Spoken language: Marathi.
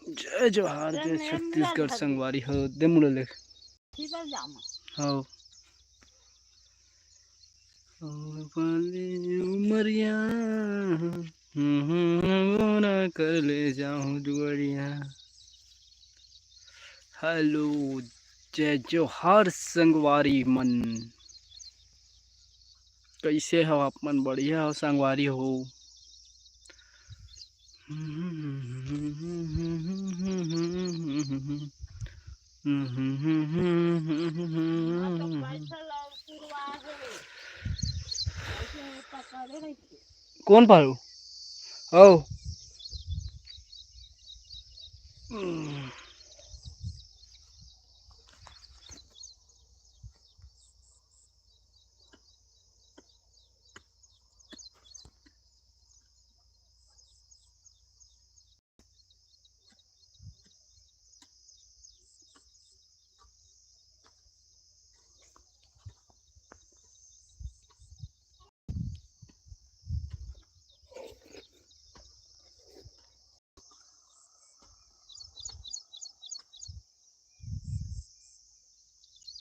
जय जोहार जय छत्तीसगढ़ संगवारी हो दे मुड़े ले हो उमरिया ना कर ले जाऊं दुआरिया। हेलो जय जोहार संगवारी मन, कैसे हो आप मन? बढ़िया हो संगवारी हो? कौन पारू ओ